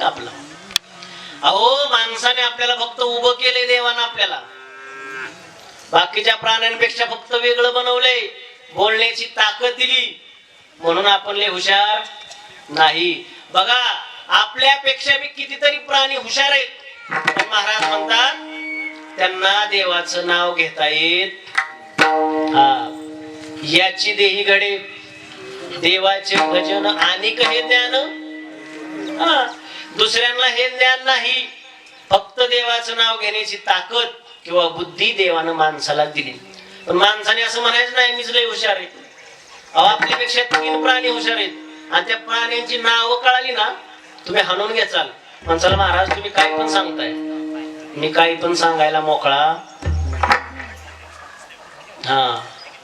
का आपलं? अहो माणसाने आपल्याला फक्त उभं केलंय देवानं आपल्याला, बाकीच्या प्राण्यांपेक्षा फक्त वेगळं बनवलंय, बोलण्याची ताकद दिली म्हणून आपण लय हुशार नाही. बघा आपल्यापेक्षा बी कितीतरी प्राणी हुशार आहेत, पण महाराज म्हणतात त्यांना देवाचं नाव घेता येत. याची देही घडे देवाचे भजन आणि हे ज्ञान. दुसऱ्यांना हे ज्ञान नाही, फक्त देवाचं नाव घेण्याची ताकद किंवा बुद्धी देवानं माणसाला दिली. पण माणसाने असं म्हणायचं नाही मीच लय हुशार आहे. आपल्यापेक्षा 3 प्राणी हुशार आहेत आणि त्या प्राण्यांची नावं कळाली ना तुम्ही हाणून घ्याल. माणसाला महाराज तुम्ही काही पण सांगताय, मी काही पण सांगायला मोकळा.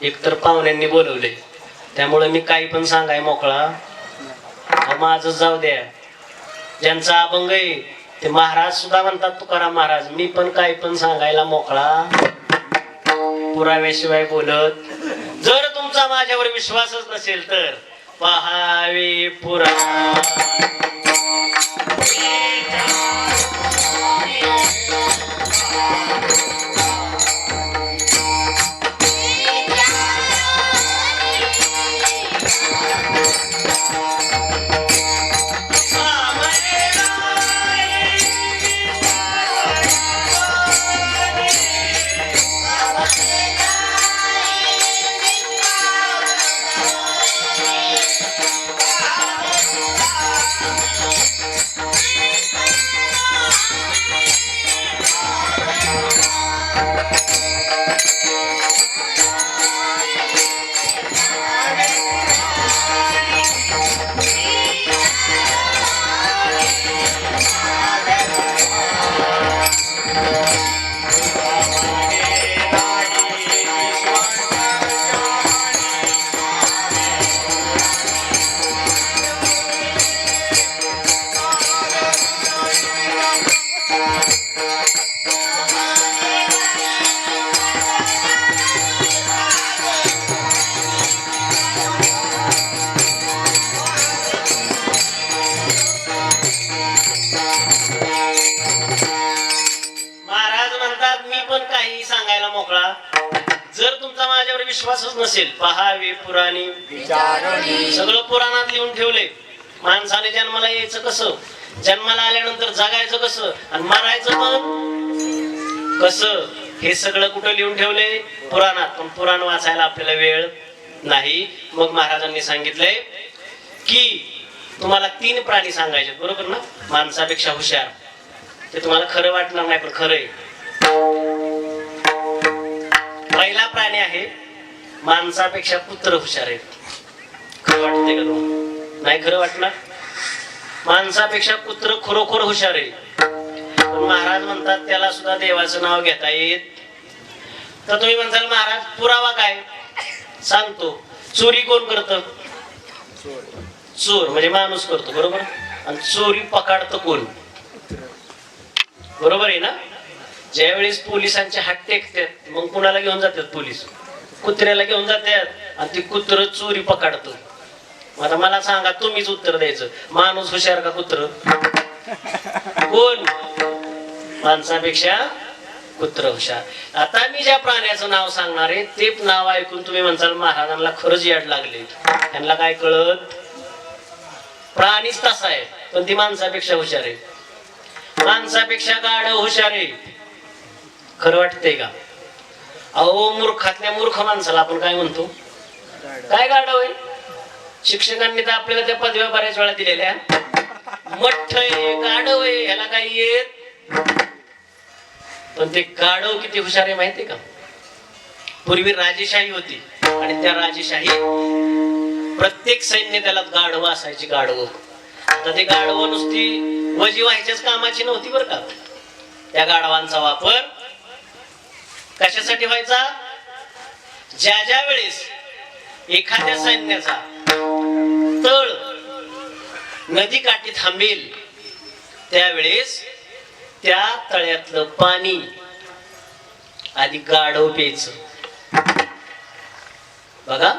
एकतर पाहुण्यांनी बोलवले त्यामुळे मी काही पण सांगाय मोकळा. माझं जाऊ द्या, ज्यांचा अभंग आहे ते महाराज सुद्धा म्हणतात, तुकाराम महाराज मी पण काही पण सांगायला मोकळा, पुराव्याशिवाय बोलत. जर तुमचा माझ्यावर विश्वासच नसेल तर पहावे पुराण. जर तुमचा माझ्यावर विश्वासच नसेल पहावे पुराणी. सगळं पुराणात लिहून ठेवले. माणसाने जन्माला यायचं कसं, जन्माला आल्यानंतर जगायचं कसं आणि मरायचं पण कसं, हे सगळं कुठं लिहून ठेवले? पुराणात. पण पुराण वाचायला आपल्याला वेळ नाही. मग महाराजांनी सांगितलंय की तुम्हाला 3 प्राणी सांगायचे, बरोबर ना, माणसापेक्षा हुशार. ते तुम्हाला खरं वाटणार नाही पण खरं आहे. पहिला प्राणी आहे माणसापेक्षा कुत्र हुशार आहे. खरं वाटते का तुम्हाला? नाही खरं वाटणार. माणसापेक्षा कुत्र खरोखर हुशार आहे. पण महाराज म्हणतात त्याला सुद्धा देवाचं नाव घेता येत. तर तुम्ही म्हणताल महाराज पुरावा काय? सांगतो. चोरी कोण करतं? चोर म्हणजे माणूस करतो, बरोबर. आणि चोरी पकडतं कोण? बरोबर आहे ना. ज्यावेळेस पोलिसांचे हात टेकतात मग कुणाला घेऊन जातात पोलीस? कुत्र्याला घेऊन जातात आणि ते कुत्र चोरी पकडतं. आता मला सांगा, तुम्हीच उत्तर द्यायचं, माणूस हुशार का कुत्र? कोण? माणसापेक्षा कुत्र हुशार. आता मी ज्या प्राण्याचं नाव सांगणार आहे ते नाव ऐकून तुम्ही म्हणसाल महाराजांना खरंच याड लागले. त्यांना काय कळत? प्राणीच तसा आहे पण ती माणसापेक्षा हुशार आहे. माणसापेक्षा गाढव हुशार आहे. खरं वाटतंय का? अहो मूर्खातल्या मूर्ख माणसाला आपण काय म्हणतो? काय गाढव आहे? शिक्षकांनी तर आपल्याला त्या पदव्या बऱ्याच वेळा दिलेल्या. मठ्ठ आहे, गाढव आहे, ह्याला काही येत. पण ते गाढव किती हुशार आहे माहितीये का? पूर्वी राजेशाही होती आणि त्या राजेशाही प्रत्येक सैन्य त्याला गाढव असायची. गाढव. आता ते गाढव नुसती वजी व्हायच्याच कामाची नव्हती बरं का. त्या गाढवांचा वापर कशासाठी व्हायचा? ज्या ज्या वेळेस एखाद्या सैन्याचा तळ नदी काठी थांबेल त्यावेळेस त्या तळ्यातलं पाणी आधी गाढव प्यायचं. बघा,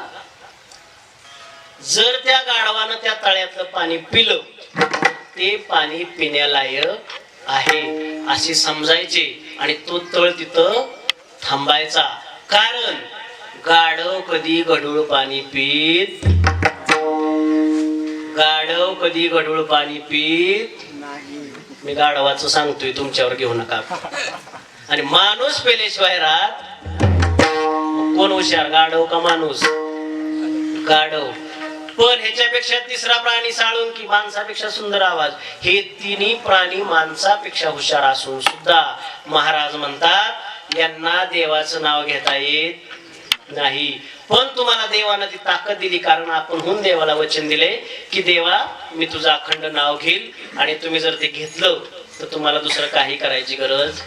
जर त्या गाढवानं त्या तळ्यातलं पाणी पिलं ते पाणी पिण्यालायक आहे असे समजायचे आणि तो तळ तिथं थांबायचा. कारण गाढव कधी गढूळ पाणी पीत, गाढव कधी गढूळ पाणी पीत. मी गाढवाचं सांगतोय, तुमच्यावर घेऊ नका. आणि माणूस पेल्याशिवाय राहत. कोण हुशार, गाढव का माणूस? गाढव. पण ह्याच्यापेक्षा तिसरा प्राणी साळुंकी, माणसापेक्षा सुंदर आवाज. हे तिन्ही प्राणी माणसापेक्षा हुशार असून सुद्धा महाराज म्हणतात यांना देवाचं नाव घेता येत नाही. पण तुम्हाला देवानं ती ताकद दिली, कारण आपण देवाला वचन दिले की देवा मी तुझं अखंड नाव घेईल, आणि तुम्ही जर ते घेतलं तर तुम्हाला दुसरं काही करायची गरज